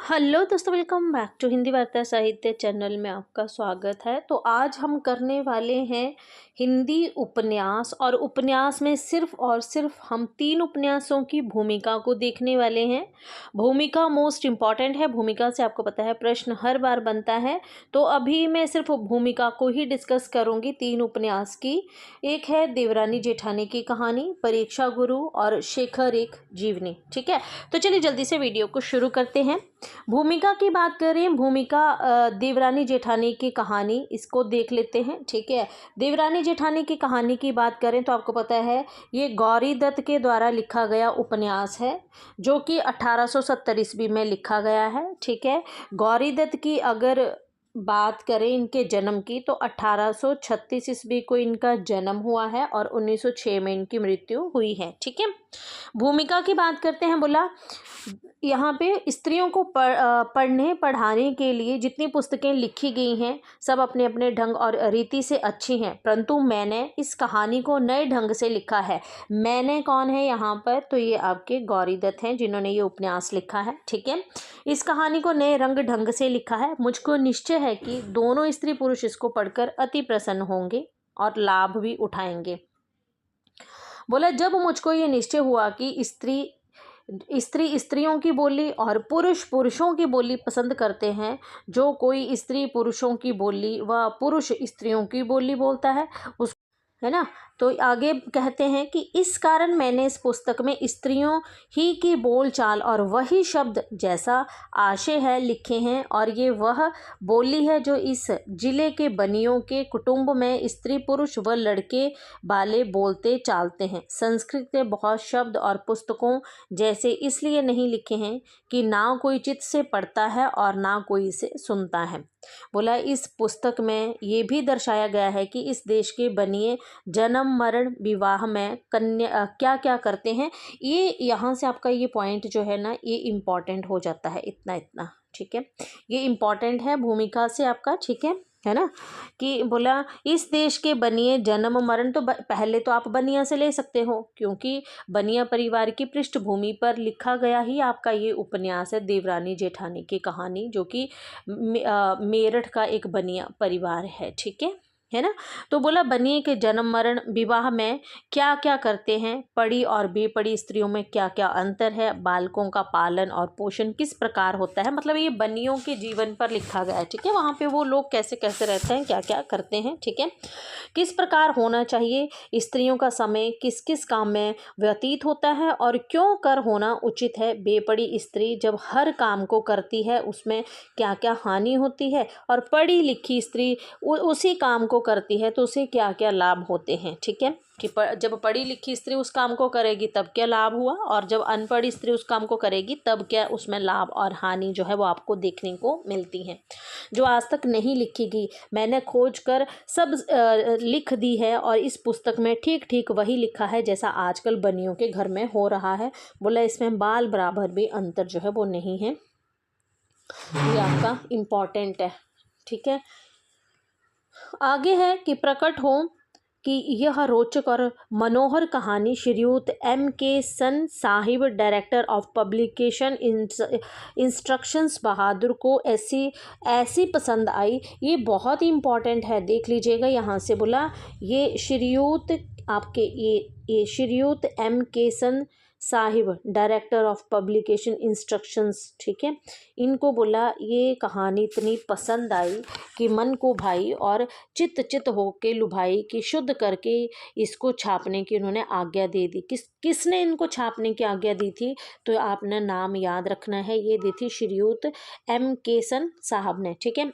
Hello दोस्तों, welcome back to Hindi वार्ता साहित्य चैनल में आपका स्वागत है। तो आज हम करने वाले हैं हिंदी उपन्यास, और उपन्यास में सिर्फ और सिर्फ हम 3 उपन्यासों की भूमिका को देखने वाले हैं। भूमिका मोस्ट इम्पॉर्टेंट है। भूमिका से आपको पता है प्रश्न हर बार बनता है, तो अभी मैं सिर्फ भूमिका को ही डिस्कस करूंगी 3 उपन्यास की। एक है देवरानी जेठानी की कहानी, परीक्षा गुरु और शेखर एक जीवनी। ठीक है, तो चलिए जल्दी से वीडियो को शुरू करते हैं। भूमिका की बात करें, भूमिका देवरानी जेठानी की कहानी, इसको देख लेते हैं। ठीक है, देवरानी जेठानी की कहानी की बात करें तो आपको पता है ये गौरी दत्त के द्वारा लिखा गया उपन्यास है, जो कि 1870 ईस्वी में लिखा गया है। ठीक है, गौरी दत्त की अगर बात करें इनके जन्म की, तो 1836 ईस्वी को इनका जन्म हुआ है और 1906 में इनकी मृत्यु हुई है। ठीक है, भूमिका की बात करते हैं। बोला यहाँ पे स्त्रियों को पढ़ने पढ़ाने के लिए जितनी पुस्तकें लिखी गई हैं, सब अपने अपने ढंग और रीति से अच्छी हैं, परंतु मैंने इस कहानी को नए ढंग से लिखा है। मैंने कौन है यहाँ पर? तो ये आपके गौरी दत्त हैं, जिन्होंने ये उपन्यास लिखा है। ठीक है, इस कहानी को नए रंग ढंग से लिखा है। मुझको निश्चय है कि दोनों स्त्री पुरुष इसको पढ़कर अति प्रसन्न होंगे और लाभ भी उठाएंगे। बोला, जब मुझको ये निश्चय हुआ कि स्त्रियों की बोली और पुरुष पुरुषों की बोली पसंद करते हैं, जो कोई स्त्री पुरुषों की बोली व पुरुष स्त्रियों की बोली बोलता है, उस है ना। तो आगे कहते हैं कि इस कारण मैंने इस पुस्तक में स्त्रियों ही की बोलचाल और वही शब्द जैसा आशय है लिखे हैं, और ये वह बोली है जो इस जिले के बनियों के कुटुंब में स्त्री पुरुष व लड़के वाले बोलते चालते हैं। संस्कृत के बहुत शब्द और पुस्तकों जैसे इसलिए नहीं लिखे हैं कि ना कोई चित्त से पढ़ता है और ना कोई इसे सुनता है। बोला, इस पुस्तक में ये भी दर्शाया गया है कि इस देश के बनिए जन्म मरण विवाह में कन्या क्या क्या करते हैं। ये यहाँ से आपका ये पॉइंट जो है ना, ये इम्पॉर्टेंट हो जाता है, इतना इतना। ठीक है, ये इम्पॉर्टेंट है भूमिका से आपका। ठीक है ना, कि बोला इस देश के बनिए जन्म मरण, तो पहले तो आप बनिया से ले सकते हो, क्योंकि बनिया परिवार की पृष्ठभूमि पर लिखा गया ही आपका ये उपन्यास है, देवरानी जेठानी की कहानी, जो कि मेरठ का एक बनिया परिवार है। ठीक है ना। तो बोला, बनिए के जन्म मरण विवाह में क्या क्या करते हैं, पढ़ी और बेपढ़ी स्त्रियों में क्या क्या अंतर है, बालकों का पालन और पोषण किस प्रकार होता है। मतलब ये बनियों के जीवन पर लिखा गया है। ठीक है, वहाँ पे वो लोग कैसे कैसे रहते हैं, क्या क्या करते हैं। ठीक है, किस प्रकार होना चाहिए, स्त्रियों का समय किस किस काम में व्यतीत होता है और क्यों कर होना उचित है। बेपढ़ी स्त्री जब हर काम को करती है उसमें क्या क्या हानि होती है, और पढ़ी लिखी स्त्री उसी काम को करती है तो उसे क्या क्या लाभ होते हैं। ठीक है, कि जब पढ़ी लिखी स्त्री उस काम को करेगी तब क्या लाभ हुआ, और जब अनपढ़ी स्त्री उस काम को करेगी तब क्या उसमें लाभ और हानि जो है वो आपको देखने को मिलती है, जो आज तक नहीं लिखी गई। मैंने खोज कर सब लिख दी है, और इस पुस्तक में ठीक ठीक वही लिखा है जैसा आजकल बनियों के घर में हो रहा है। बोला, इसमें बाल बराबर भी अंतर जो है वो नहीं है। ये आपका इम्पॉर्टेंट है। ठीक है, आगे है कि प्रकट हो कि यह रोचक और मनोहर कहानी श्रीयुत M.K. सन साहिब, डायरेक्टर ऑफ पब्लिकेशन इंस्ट्रक्शंस बहादुर को ऐसी पसंद आई। ये बहुत ही इम्पॉर्टेंट है, देख लीजिएगा यहाँ से। बोला, ये श्रीयुत आपके ये श्रीयुत M.K. सन साहिब, डायरेक्टर ऑफ पब्लिकेशन इंस्ट्रक्शंस। ठीक है, इनको बोला ये कहानी इतनी पसंद आई कि मन को भाई और चित होके लुभाई, कि शुद्ध करके इसको छापने की उन्होंने आज्ञा दे दी। किसने इनको छापने की आज्ञा दी थी? तो आपने नाम याद रखना है, ये दी थी श्रीयुत M.K. सन साहब ने। ठीक है,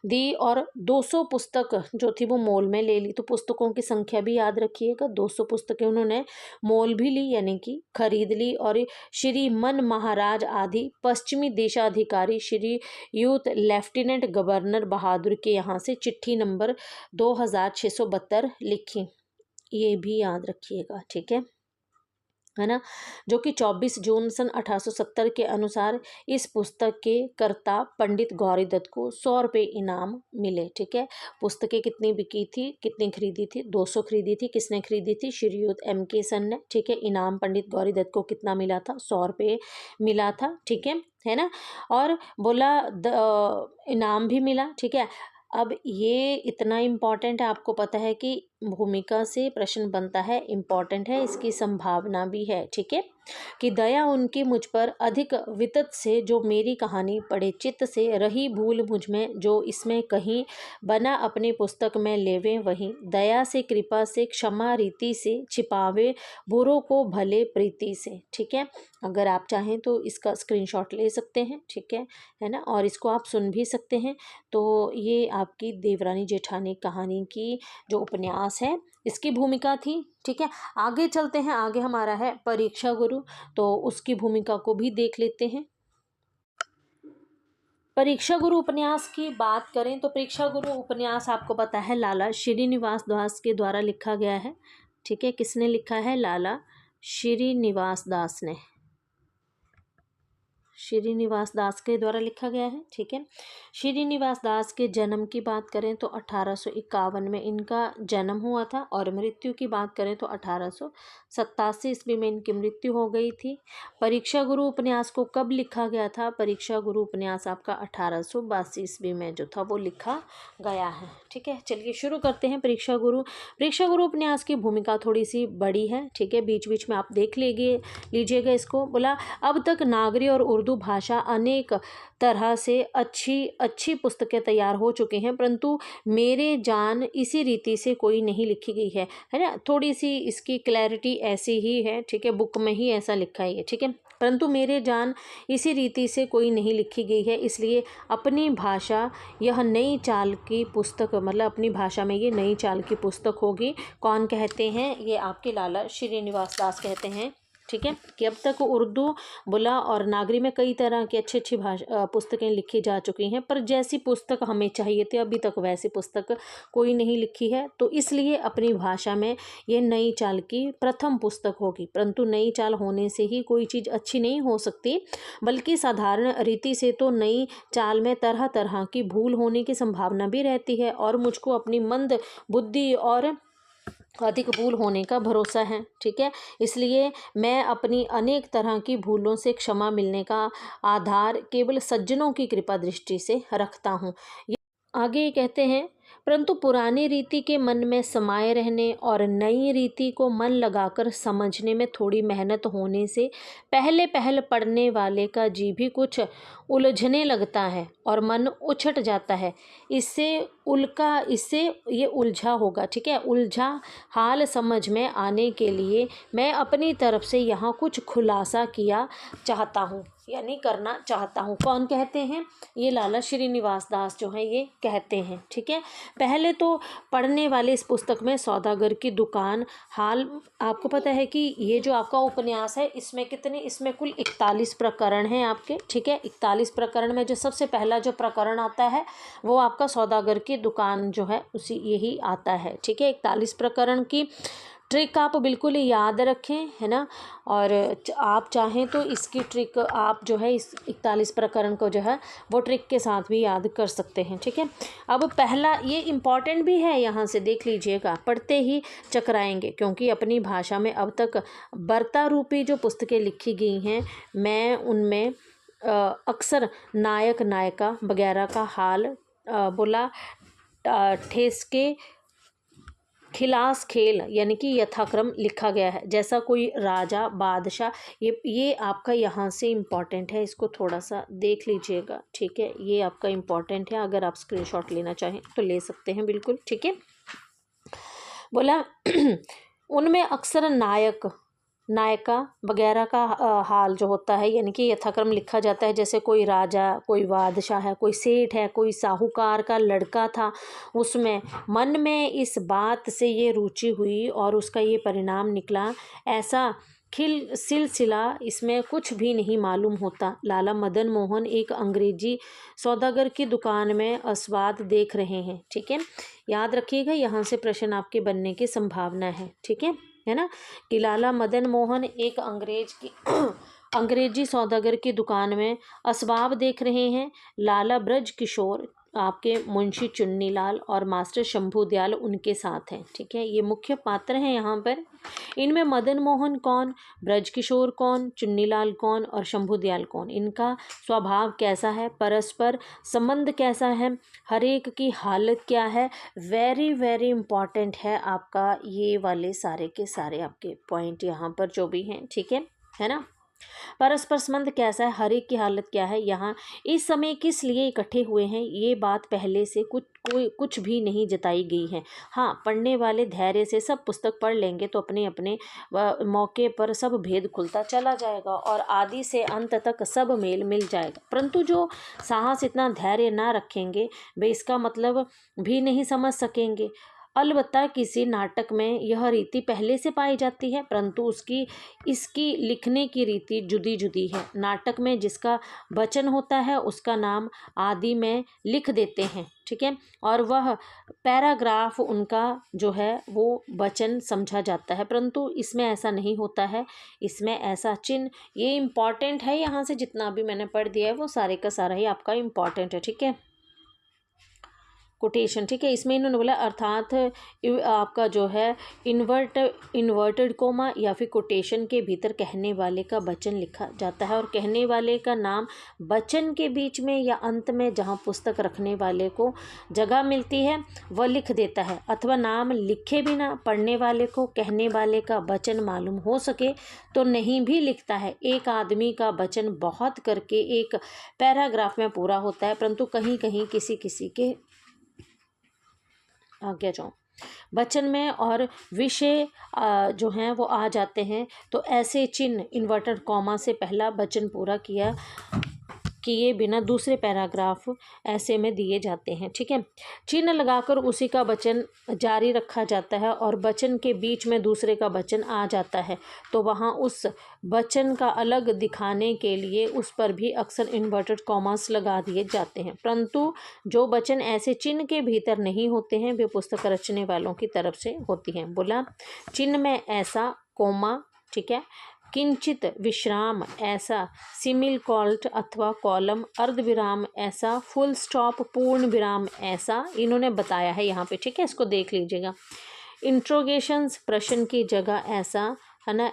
दी, और 200 पुस्तक जो थी वो मोल में ले ली। तो पुस्तकों की संख्या भी याद रखिएगा, 200 पुस्तकें उन्होंने मोल भी ली, यानी कि खरीद ली। और श्री मन महाराज आदि पश्चिमी देशाधिकारी श्री यूथ लेफ्टिनेंट गवर्नर बहादुर के यहाँ से चिट्ठी नंबर 2672 लिखी, ये भी याद रखिएगा। ठीक है ना, जो कि 24 जून सन 1870 के अनुसार इस पुस्तक के कर्ता पंडित गौरी दत्त को 100 रुपये इनाम मिले। ठीक है, पुस्तकें कितनी बिकी थी, कितनी खरीदी थी? 200 खरीदी थी। किसने खरीदी थी? श्रीयुत M.K. सन ने। ठीक है, इनाम पंडित गौरी दत्त को कितना मिला था? 100 रुपये मिला था। ठीक है, है ना। और बोला इनाम भी मिला, ठीक है। अब ये इतना इम्पॉर्टेंट है, आपको पता है कि भूमिका से प्रश्न बनता है, इम्पॉर्टेंट है, इसकी संभावना भी है, ठीक है। कि दया उनकी मुझ पर अधिक वितत से, जो मेरी कहानी पढ़े चित्त से, रही भूल मुझ में जो इसमें कहीं, बना अपनी पुस्तक में लेवे वहीं, दया से कृपा से क्षमा रीति से, छिपावे बुरों को भले प्रीति से, ठीक है। अगर आप चाहें तो इसका स्क्रीनशॉट ले सकते हैं, ठीक है ना। और इसको आप सुन भी सकते हैं। तो ये आपकी देवरानी जेठानी कहानी की जो उपन्यास है इसकी भूमिका थी, ठीक है। आगे चलते हैं, आगे हमारा है परीक्षा गुरु, तो उसकी भूमिका को भी देख लेते हैं। परीक्षा गुरु उपन्यास की बात करें तो परीक्षा गुरु उपन्यास आपको पता है लाला श्रीनिवास दास के द्वारा लिखा गया है, ठीक है। किसने लिखा है? लाला श्रीनिवास दास ने, श्रीनिवास दास के द्वारा लिखा गया है, ठीक है। श्रीनिवास दास के जन्म की बात करें तो 1851 में इनका जन्म हुआ था, और मृत्यु की बात करें तो 1887 ईस्वी में इनकी मृत्यु हो गई थी। परीक्षा गुरु उपन्यास को कब लिखा गया था? परीक्षा गुरु उपन्यास आपका 1882 ईस्वी में जो था वो लिखा गया है, ठीक है। चलिए शुरू करते हैं। परीक्षा गुरु उपन्यास की भूमिका थोड़ी सी बड़ी है, ठीक है। बीच बीच में आप देख लीजिएगा इसको। बोला, अब तक नागरी और उर्दू भाषा अनेक तरह से अच्छी पुस्तकें तैयार हो चुके हैं, परंतु मेरे जान इसी रीति से कोई नहीं लिखी गई है ना। थोड़ी सी इसकी क्लैरिटी ऐसी ही है, ठीक है, बुक में ही ऐसा लिखा है, ठीक है। परंतु मेरे जान इसी रीति से कोई नहीं लिखी गई है, इसलिए अपनी भाषा यह नई चाल की पुस्तक, मतलब अपनी भाषा में ये नई चाल की पुस्तक होगी। कौन कहते हैं? ये आपके लाला श्रीनिवास दास कहते हैं, ठीक है। कि अब तक उर्दू बोला और नागरी में कई तरह की अच्छी भाषा पुस्तकें लिखी जा चुकी हैं, पर जैसी पुस्तक हमें चाहिए थी अभी तक वैसी पुस्तक कोई नहीं लिखी है, तो इसलिए अपनी भाषा में ये नई चाल की प्रथम पुस्तक होगी। परंतु नई चाल होने से ही कोई चीज़ अच्छी नहीं हो सकती, बल्कि साधारण रीति से तो नई चाल में तरह तरह की भूल होने की संभावना भी रहती है, और मुझको अपनी मंद बुद्धि और अधिक भूल होने का भरोसा है, ठीक है। इसलिए मैं अपनी अनेक तरह की भूलों से क्षमा मिलने का आधार केवल सज्जनों की कृपा दृष्टि से रखता हूँ। आगे कहते हैं, परंतु पुरानी रीति के मन में समाये रहने और नई रीति को मन लगाकर समझने में थोड़ी मेहनत होने से पहले पढ़ने वाले का जी भी कुछ उलझने लगता है और मन उछट जाता है। इससे ये उलझा होगा, ठीक है। उलझा हाल समझ में आने के लिए मैं अपनी तरफ से यहाँ कुछ खुलासा करना चाहता हूँ। कौन कहते हैं? ये लाला श्रीनिवास दास जो हैं ये कहते हैं, ठीक है। पहले तो पढ़ने वाले इस पुस्तक में सौदागर की दुकान हाल, आपको पता है कि ये जो आपका उपन्यास है इसमें कुल 41 प्रकरण हैं आपके, ठीक है। 41 प्रकरण में जो सबसे पहला जो प्रकरण आता है वो आपका सौदागर की दुकान जो है उसी यही आता है, ठीक है। 41 प्रकरण की ट्रिक आप बिल्कुल याद रखें, है ना। और आप चाहें तो इसकी ट्रिक आप जो है इस 41 प्रकरण को जो है वो ट्रिक के साथ भी याद कर सकते हैं, ठीक है। अब पहला ये इम्पॉर्टेंट भी है, यहाँ से देख लीजिएगा, पढ़ते ही चकराएंगे, क्योंकि अपनी भाषा में अब तक बर्ता रूपी जो पुस्तकें लिखी गई हैं, मैं उनमें अक्सर नायक नायिका वगैरह का हाल बोला ठेसके खिलास खेल यानी कि यथाक्रम लिखा गया है, जैसा कोई राजा बादशाह। ये आपका यहाँ से इम्पॉर्टेंट है, इसको थोड़ा सा देख लीजिएगा, ठीक है। ये आपका इम्पॉर्टेंट है, अगर आप स्क्रीनशॉट लेना चाहें तो ले सकते हैं, बिल्कुल, ठीक है। बोला उनमें अक्सर नायिका वगैरह का हाल जो होता है यानी कि यथाक्रम लिखा जाता है, जैसे कोई राजा, कोई बादशाह है, कोई सेठ है, कोई साहूकार का लड़का था। उसमें मन में इस बात से ये रुचि हुई और उसका ये परिणाम निकला, ऐसा सिलसिला इसमें कुछ भी नहीं मालूम होता। लाला मदन मोहन एक अंग्रेजी सौदागर की दुकान में आस्वाद देख रहे हैं, ठीक है। याद रखिएगा, यहाँ से प्रश्न आपके बनने की संभावना है, ठीक है ना। कि लाला मदन मोहन एक अंग्रेजी सौदागर की दुकान में असबाब देख रहे हैं। लाला ब्रज किशोर आपके मुंशी चुन्नीलाल और मास्टर शंभू दयाल उनके साथ हैं। ठीक है, ये मुख्य पात्र हैं यहाँ पर। इनमें मदन मोहन कौन, ब्रजकिशोर कौन, चुन्नीलाल कौन और शंभू दयाल कौन, इनका स्वभाव कैसा है, परस्पर संबंध कैसा है, हर एक की हालत क्या है, वेरी वेरी इंपॉर्टेंट है आपका ये वाले सारे के सारे आपके पॉइंट यहाँ पर जो भी हैं। ठीक है ना। परस्पर संबंध कैसा है, हर एक की हालत क्या है, यहाँ इस समय किस लिए इकट्ठे हुए हैं, ये बात पहले से कुछ भी नहीं जताई गई है। हाँ, पढ़ने वाले धैर्य से सब पुस्तक पढ़ लेंगे तो अपने अपने मौके पर सब भेद खुलता चला जाएगा और आदि से अंत तक सब मेल मिल जाएगा। परंतु जो साहस इतना धैर्य ना रखेंगे वे इसका मतलब भी नहीं समझ सकेंगे। अलबत्ता किसी नाटक में यह रीति पहले से पाई जाती है, परंतु इसकी लिखने की रीति जुदी जुदी है। नाटक में जिसका वचन होता है उसका नाम आदि में लिख देते हैं। ठीक है, और वह पैराग्राफ उनका जो है वो वचन समझा जाता है, परंतु इसमें ऐसा नहीं होता है। इसमें ऐसा चिन्ह, ये इम्पॉर्टेंट है, यहाँ से जितना भी मैंने पढ़ दिया है वो सारे का सारा ही आपका इम्पॉर्टेंट है। ठीक है, कोटेशन। ठीक है, इसमें इन्होंने बोला अर्थात आपका जो है इन्वर्टेड कोमा या फिर कोटेशन के भीतर कहने वाले का वचन लिखा जाता है और कहने वाले का नाम वचन के बीच में या अंत में जहाँ पुस्तक रखने वाले को जगह मिलती है वह लिख देता है, अथवा नाम लिखे बिना पढ़ने वाले को कहने वाले का वचन मालूम हो सके तो नहीं भी लिखता है। एक आदमी का वचन बहुत करके एक पैराग्राफ में पूरा होता है, परंतु कहीं कहीं किसी किसी के आगे जाओ वचन में और विषय जो हैं वो आ जाते हैं, तो ऐसे चिन्ह इन्वर्टेड कॉमा से पहला वचन पूरा किए बिना दूसरे पैराग्राफ ऐसे में दिए जाते हैं। ठीक है, चिन्ह लगाकर उसी का वचन जारी रखा जाता है और वचन के बीच में दूसरे का वचन आ जाता है तो वहाँ उस वचन का अलग दिखाने के लिए उस पर भी अक्सर इन्वर्टेड कॉमास लगा दिए जाते हैं। परंतु जो वचन ऐसे चिन्ह के भीतर नहीं होते हैं वे पुस्तक रचने वालों की तरफ से होती हैं। बोला चिन्ह में ऐसा कोमा, ठीक है, किंचित विश्राम ऐसा, सिमिल कॉल्ट अथवा कॉलम, अर्ध विराम ऐसा, फुल स्टॉप पूर्ण विराम ऐसा इन्होंने बताया है यहाँ पे। ठीक है, इसको देख लीजिएगा। इंट्रोगेशंस प्रश्न की जगह ऐसा है ना,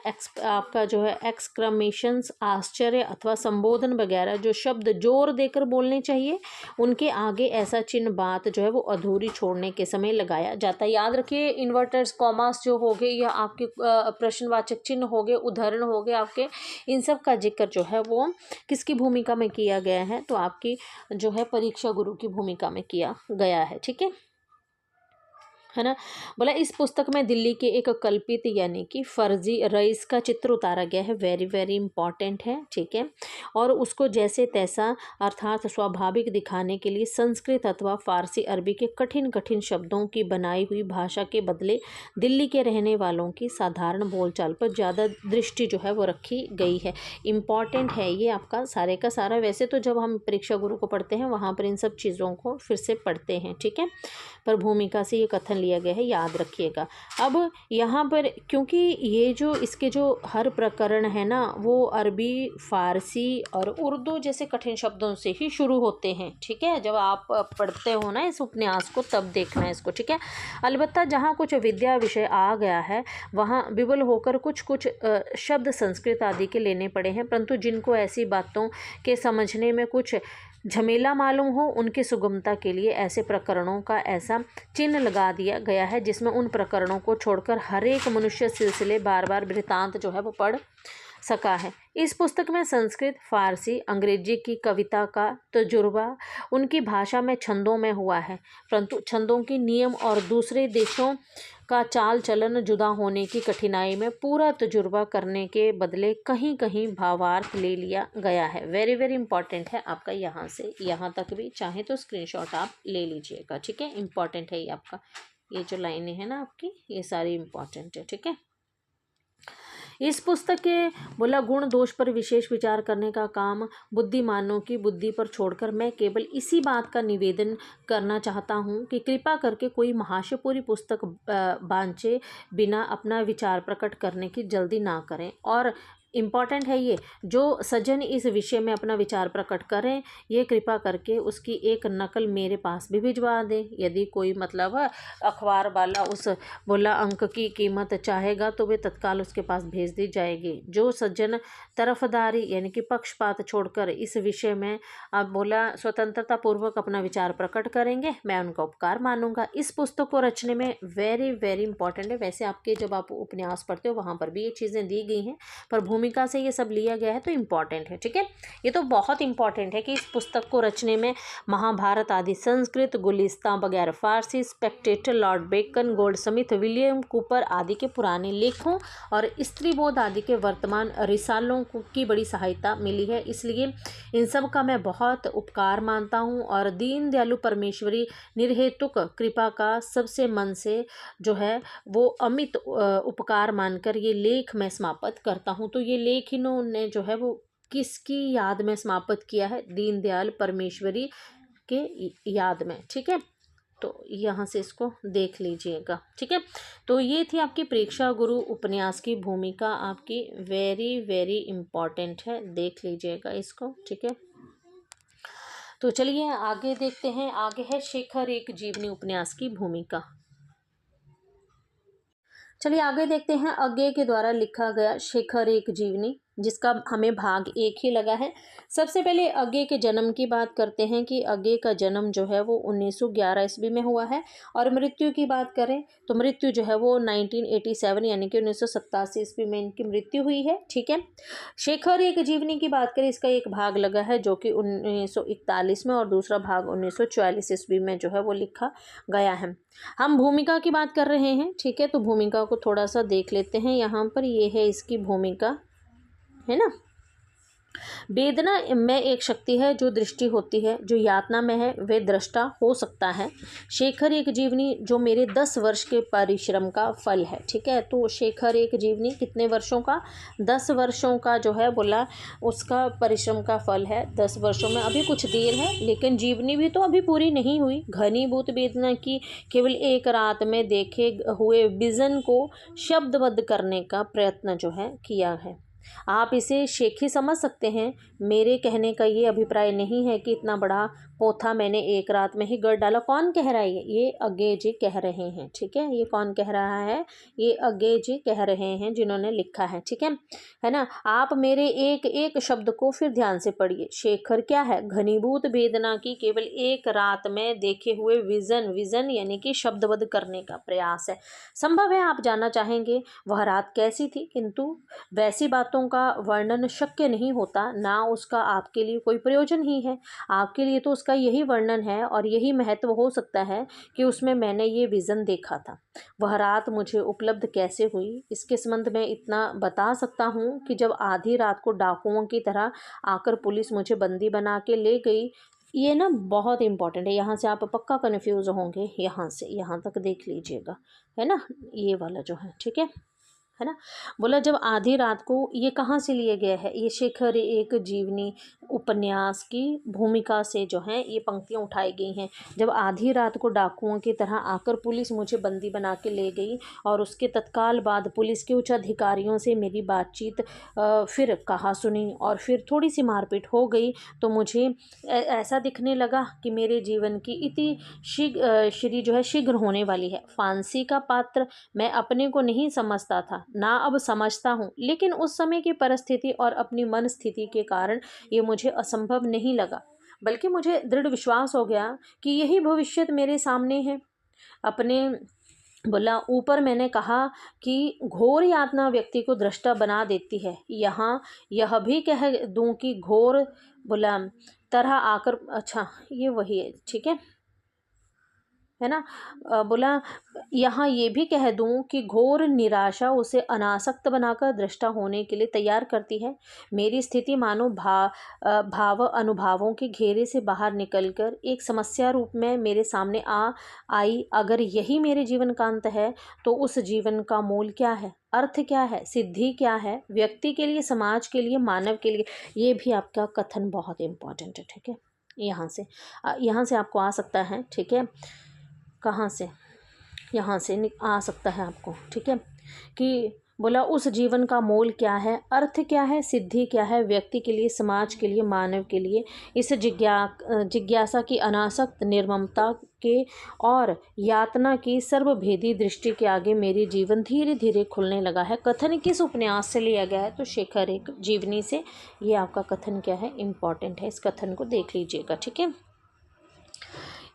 आपका जो है एक्सक्लमेशंस आश्चर्य अथवा संबोधन वगैरह जो शब्द जोर देकर बोलने चाहिए उनके आगे ऐसा चिन्ह बात जो है वो अधूरी छोड़ने के समय लगाया जाता है। याद रखिए इन्वर्टर्स कॉमास जो हो गए या आपके प्रश्नवाचक चिन्ह हो गए, उदाहरण हो गए आपके, इन सब का जिक्र जो है वो किसकी भूमिका में किया गया है, तो आपकी जो है परीक्षा गुरु की भूमिका में किया गया है। ठीक है ना। बोला इस पुस्तक में दिल्ली के एक कल्पित यानी कि फर्जी रईस का चित्र उतारा गया है, वेरी वेरी इंपॉर्टेंट है। ठीक है, और उसको जैसे तैसा अर्थात स्वाभाविक दिखाने के लिए संस्कृत अथवा फारसी अरबी के कठिन कठिन शब्दों की बनाई हुई भाषा के बदले दिल्ली के रहने वालों की साधारण बोलचाल पर ज़्यादा दृष्टि जो है वो रखी गई है। इम्पॉर्टेंट है ये आपका सारे का सारा। वैसे तो जब हम परीक्षा गुरु को पढ़ते हैं वहाँ पर इन सब चीज़ों को फिर से पढ़ते हैं। ठीक है, पर भूमिका से ये कथन लिया गया है, याद रखिएगा। अब यहाँ पर क्योंकि ये जो इसके जो हर प्रकरण है ना वो अरबी, फारसी और उर्दू जैसे कठिन शब्दों से ही शुरू होते हैं। ठीक है, जब आप पढ़ते हो ना इस उपन्यास को तब देखना है इसको। ठीक है, अलबत्ता जहाँ कुछ विद्या विषय आ गया है वहाँ विवल होकर कुछ कुछ शब्द संस्कृत आदि के लेने पड़े हैं, परंतु जिनको ऐसी बातों के समझने में कुछ झमेला मालूम हो उनकी सुगमता के लिए ऐसे प्रकरणों का ऐसा चिन्ह लगा दिया गया है जिसमें उन प्रकरणों को छोड़कर हर एक मनुष्य सिलसिले बार बार वृत्तांत जो है वो पढ़ सका है। इस पुस्तक में संस्कृत, फारसी, अंग्रेजी की कविता का तजुर्बा उनकी भाषा में छंदों में हुआ है, परंतु छंदों की नियम और दूसरे देशों का चाल चलन जुदा होने की कठिनाई में पूरा तजुर्बा करने के बदले कहीं कहीं भावार्थ ले लिया गया है। वेरी वेरी इंपॉर्टेंट है आपका, यहाँ से यहाँ तक भी चाहे तो स्क्रीनशॉट आप ले लीजिएगा। ठीक है, इंपॉर्टेंट है ये आपका, ये जो लाइनें हैं ना आपकी ये सारी इंपॉर्टेंट है। ठीक है, इस पुस्तक के बोला गुण दोष पर विशेष विचार करने का काम बुद्धिमानों की बुद्धि पर छोड़कर मैं केवल इसी बात का निवेदन करना चाहता हूँ कि कृपा करके कोई महाशय पूरी पुस्तक बांचे बिना अपना विचार प्रकट करने की जल्दी ना करें और इम्पॉर्टेंट है ये। जो सज्जन इस विषय में अपना विचार प्रकट करें, ये कृपा करके उसकी एक नकल मेरे पास भी भिजवा दें। यदि कोई मतलब अखबार वाला उस बोला अंक की कीमत चाहेगा तो वे तत्काल उसके पास भेज दी जाएगी। जो सज्जन तरफदारी यानी कि पक्षपात छोड़कर इस विषय में अब बोला स्वतंत्रता पूर्वक अपना विचार प्रकट करेंगे, मैं उनका उपकार मानूंगा। इस पुस्तक को रचने में वेरी वेरी इंपॉर्टेंट है। वैसे आपके जब आप उपन्यास पढ़ते हो वहाँ पर भी ये चीज़ें दी गई हैं, पर भूमिका से ये सब लिया गया है तो इम्पॉर्टेंट है। ठीक है, ये तो बहुत इंपॉर्टेंट है कि इस पुस्तक को रचने में महाभारत आदि संस्कृत, गुलिस्तां वगैरह Farsi, Spectator, Lord Bacon, Goldsmith, William Cowper आदि के पुराने लेखों और स्त्रीबोध आदि के वर्तमान रिसालों की बड़ी सहायता मिली है। इसलिए इन सब का मैं बहुत उपकार मानता हूँ और दीन दयालु परमेश्वरी निर्हेतुक कृपा का सबसे मन से जो है वो अमित उपकार मानकर ये लेख मैं समाप्त करता हूँ। तो ये लेख इन्होंने जो है वो किसकी याद में समाप्त किया है? दीनदयाल परमेश्वरी के याद में। ठीक है, तो यहाँ से इसको देख लीजिएगा। ठीक है, तो ये थी आपकी परीक्षा गुरु उपन्यास की भूमिका, आपकी वेरी वेरी इम्पॉर्टेंट है, देख लीजिएगा इसको। ठीक है, तो चलिए आगे देखते हैं। आगे है शेखर एक जीवनी उपन्यास की भूमिका। चलिए आगे देखते हैं। अज्ञे के द्वारा लिखा गया शेखर एक जीवनी, जिसका हमें भाग 1 ही लगा है। सबसे पहले अज्ञे के जन्म की बात करते हैं कि अज्ञे का जन्म जो है वो 1911 ईस्वी में हुआ है और मृत्यु की बात करें तो मृत्यु जो है वो 1987 यानी कि 1987 ईस्वी में इनकी मृत्यु हुई है। ठीक है, शेखर एक जीवनी की बात करें, इसका एक भाग लगा है जो कि 1941 में और दूसरा भाग 1944 ईस्वी में जो है वो लिखा गया है। हम भूमिका की बात कर रहे हैं। ठीक है, तो भूमिका को थोड़ा सा देख लेते हैं। यहाँ पर ये है इसकी भूमिका, है ना। वेदना में एक शक्ति है जो दृष्टि होती है, जो यातना में है वे दृष्टा हो सकता है। शेखर एक जीवनी जो मेरे 10 वर्ष के परिश्रम का फल है। ठीक है, तो शेखर एक जीवनी कितने वर्षों का? 10 वर्षों का जो है बोला उसका परिश्रम का फल है। 10 वर्षों में अभी कुछ देर है, लेकिन जीवनी भी तो अभी पूरी नहीं हुई। घनीभूत वेदना की केवल एक रात में देखे हुए विजन को शब्दबद्ध करने का प्रयत्न जो है किया है। आप इसे शेखी समझ सकते हैं। मेरे कहने का ये अभिप्राय नहीं है कि इतना बड़ा पोथा मैंने एक रात में ही गढ़ डाला। कौन कह रहा है? ये अज्ञे जी कह रहे हैं। ठीक है, ये कौन कह रहा है? ये अज्ञे जी कह रहे हैं जिन्होंने लिखा है। ठीक है ना। आप मेरे एक एक शब्द को फिर ध्यान से पढ़िए। शेखर क्या है? घनीभूत वेदना की केवल एक रात में देखे हुए विजन यानी कि शब्दबद्ध करने का प्रयास है। संभव है आप जानना चाहेंगे वह रात कैसी थी, किंतु वैसी बातों का वर्णन शक्य नहीं होता, ना उसका आपके लिए कोई प्रयोजन ही है। आपके लिए तो उसका यही वर्णन है और यही महत्व हो सकता है कि उसमें मैंने ये विज़न देखा था। वह रात मुझे उपलब्ध कैसे हुई, इसके संबंध में इतना बता सकता हूँ कि जब आधी रात को डाकुओं की तरह आकर पुलिस मुझे बंदी बना के ले गई। ये ना बहुत इंपॉर्टेंट है, यहाँ से आप पक्का कन्फ्यूज़ होंगे। यहाँ से यहाँ तक देख लीजिएगा, है ना, ये वाला जो है। ठीक है ना। बोला जब आधी रात को, ये कहाँ से लिए गया है? ये शेखर एक जीवनी उपन्यास की भूमिका से जो है ये पंक्तियाँ उठाई गई हैं। जब आधी रात को डाकुओं की तरह आकर पुलिस मुझे बंदी बना के ले गई और उसके तत्काल बाद पुलिस के उच्च अधिकारियों से मेरी बातचीत फिर कहा सुनी और फिर थोड़ी सी मारपीट हो गई, तो मुझे ऐसा दिखने लगा कि मेरे जीवन की इति श्री जो है शीघ्र होने वाली है। फांसी का पात्र मैं अपने को नहीं समझता था, ना अब समझता हूँ, लेकिन उस समय की परिस्थिति और अपनी मन स्थिति के कारण ये मुझे असंभव नहीं लगा, बल्कि मुझे दृढ़ विश्वास हो गया कि यही भविष्य मेरे सामने है। अपने बोला ऊपर मैंने कहा कि घोर यातना व्यक्ति को दृष्टा बना देती है। यहाँ यह भी कह दूं कि घोर बोला तरह आकर, अच्छा ये वही है। ठीक है ना। बोला यहाँ ये भी कह दूं कि घोर निराशा उसे अनासक्त बनाकर दृष्टा होने के लिए तैयार करती है। मेरी स्थिति मानो भाव अनुभावों के घेरे से बाहर निकलकर एक समस्या रूप में मेरे सामने आई। अगर यही मेरे जीवन का अंत है तो उस जीवन का मूल क्या है, अर्थ क्या है, सिद्धि क्या है, व्यक्ति के लिए, समाज के लिए, मानव के लिए? ये भी आपका कथन बहुत इम्पोर्टेंट है। ठीक है, यहाँ से आपको आ सकता है। ठीक है, कहाँ से? यहाँ से आ सकता है आपको। ठीक है, कि बोला उस जीवन का मोल क्या है, अर्थ क्या है, सिद्धि क्या है, व्यक्ति के लिए, समाज के लिए, मानव के लिए। इस जिज्ञासा की अनासक्त निर्ममता के और यातना की सर्वभेदी दृष्टि के आगे मेरी जीवन धीरे धीरे खुलने लगा है। कथन किस उपन्यास से लिया गया है, तो शेखर एक जीवनी से। ये आपका कथन क्या है, इम्पॉर्टेंट है, इस कथन को देख लीजिएगा, ठीक है।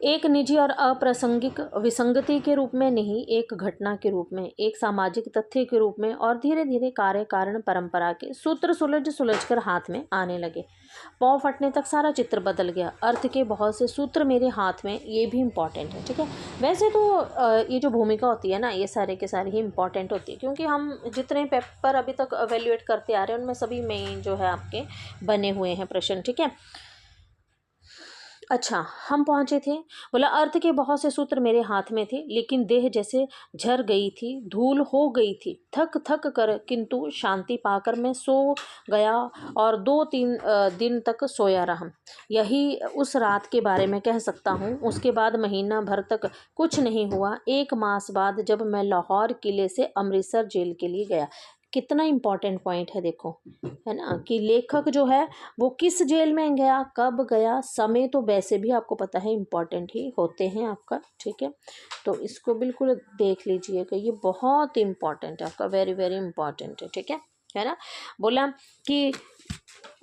एक निजी और अप्रासंगिक विसंगति के रूप में नहीं, एक घटना के रूप में, एक सामाजिक तथ्य के रूप में, और धीरे धीरे कार्य कारण परंपरा के सूत्र सुलझ कर हाथ में आने लगे। पाँव फटने तक सारा चित्र बदल गया। अर्थ के बहुत से सूत्र मेरे हाथ में, ये भी इम्पॉर्टेंट है, ठीक है। वैसे तो ये जो भूमिका होती है ना, ये सारे के सारे ही इम्पॉर्टेंट होती है, क्योंकि हम जितने पेपर अभी तक एवेल्युएट करते आ रहे हैं उनमें सभी में जो है आपके बने हुए हैं प्रश्न, ठीक है। अच्छा, हम पहुँचे थे। बोला अर्थ के बहुत से सूत्र मेरे हाथ में थे, लेकिन देह जैसे झर गई थी, धूल हो गई थी, थक थक कर, किंतु शांति पाकर मैं सो गया और 2-3 दिन तक सोया रहा। यही उस रात के बारे में कह सकता हूँ। उसके बाद महीना भर तक कुछ नहीं हुआ। 1 मास बाद जब मैं लाहौर किले से अमृतसर जेल के लिए गया। कितना इम्पोर्टेंट पॉइंट है, देखो, है ना, कि लेखक जो है वो किस जेल में गया, कब गया, समय तो वैसे भी आपको पता है इम्पॉर्टेंट ही होते हैं आपका, ठीक है। तो इसको बिल्कुल देख लीजिएगा, ये बहुत इम्पॉर्टेंट है आपका, वेरी वेरी इम्पॉर्टेंट है, ठीक है ना। बोला कि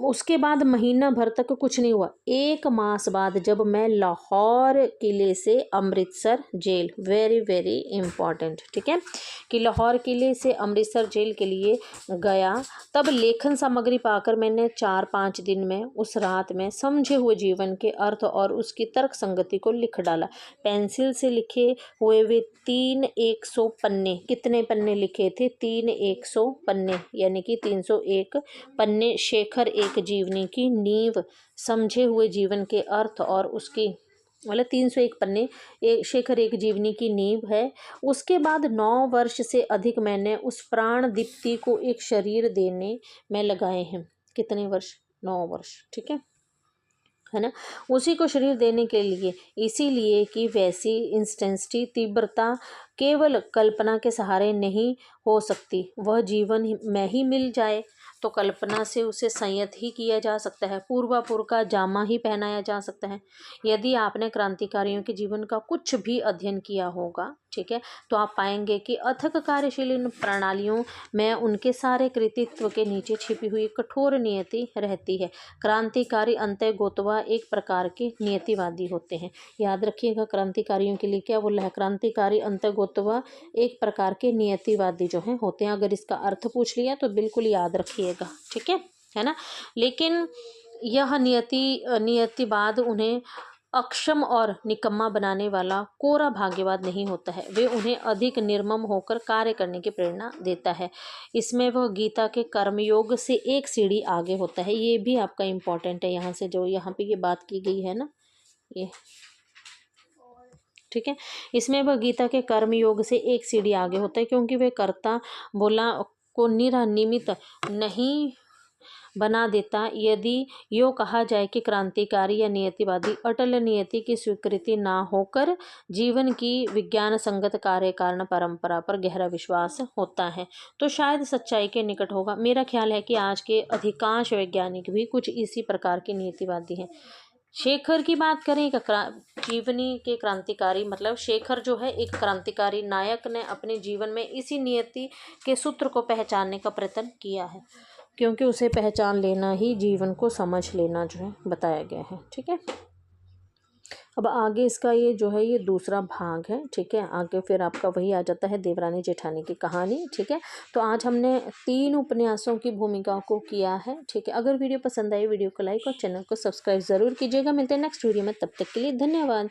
उसके बाद महीना भर तक कुछ नहीं हुआ। 1 मास बाद जब मैं लाहौर किले से Amritsar jail, very very important, ठीक है, कि लाहौर किले से अमृतसर जेल के लिए गया, तब लेखन सामग्री पाकर मैंने 4-5 दिन में, उस रात में, समझे हुए जीवन के अर्थ और उसकी तर्क संगति को लिख डाला। पेंसिल से लिखे हुए वे 3-100 पन्ने, कितने पन्ने लिखे थे, 3-100 पन्ने, यानी कि 301 पन्ने शेखर एक जीवनी की नींव, समझे हुए जीवन के अर्थ और उसकी, मतलब 301 पन्ने शेखर एक जीवनी की नींव है। उसके बाद 9 वर्ष से अधिक मैंने उस प्राण दीप्ति को एक शरीर देने में लगाए हैं। कितने वर्ष, 9 वर्ष, ठीक है ना, उसी को शरीर देने के लिए, इसीलिए कि वैसी इंस्टेंसिटी, तीव्रता केवल कल्पना के सहारे नहीं हो सकती। वह जीवन में ही मिल जाए तो कल्पना से उसे संयत ही किया जा सकता है, पूर्वापुर का जामा ही पहनाया जा सकता है। यदि आपने क्रांतिकारियों के जीवन का कुछ भी अध्ययन किया होगा, ठीक है, तो आप पाएंगे कि अथक कार्यशील इन प्रणालियों में उनके सारे कृतित्व के नीचे छिपी हुई कठोर नियति रहती है। क्रांतिकारी अंतर्गोतवा एक प्रकार के नियतिवादी होते हैं। याद रखिएगा, क्रांतिकारियों के लिए क्या बोला है, क्रांतिकारी अंतर्गोतवा एक प्रकार के नियतिवादी जो हैं होते हैं। अगर इसका अर्थ पूछ लिया तो बिल्कुल याद रखिएगा, ठीक है ना। लेकिन यह नियतिवाद उन्हें अक्षम और निकम्मा बनाने वाला कोरा भाग्यवाद नहीं होता है, वे उन्हें अधिक निर्मम होकर कार्य करने की प्रेरणा देता है। इसमें वह गीता के कर्मयोग से एक सीढ़ी आगे होता है। ये भी आपका इम्पोर्टेंट है, यहाँ से जो यहाँ पे ये बात की गई है ना, ये, ठीक है, इसमें वह गीता के कर्मयोग से एक सीढ़ी आगे होता है, क्योंकि वे कर्ता बोला को निमित्त नहीं बना देता। यदि यो कहा जाए कि क्रांतिकारी या नियतिवादी अटल नियति की स्वीकृति ना होकर जीवन की विज्ञान संगत कार्य कारण परंपरा पर गहरा विश्वास होता है, तो शायद सच्चाई के निकट होगा। मेरा ख्याल है कि आज के अधिकांश वैज्ञानिक भी कुछ इसी प्रकार के नियतिवादी हैं। शेखर की बात करें, जीवनी के क्रांतिकारी, मतलब शेखर जो है एक क्रांतिकारी नायक ने अपने जीवन में इसी नियति के सूत्र को पहचानने का प्रयत्न किया है, क्योंकि उसे पहचान लेना ही जीवन को समझ लेना जो है बताया गया है, ठीक है। अब आगे इसका ये जो है ये दूसरा भाग है, ठीक है। आगे फिर आपका वही आ जाता है देवरानी जेठानी की कहानी, ठीक है। तो आज हमने 3 उपन्यासों की भूमिका को किया है, ठीक है। अगर वीडियो पसंद आई, वीडियो को लाइक और चैनल को सब्सक्राइब ज़रूर कीजिएगा। मिलते हैं नेक्स्ट वीडियो में, तब तक के लिए धन्यवाद।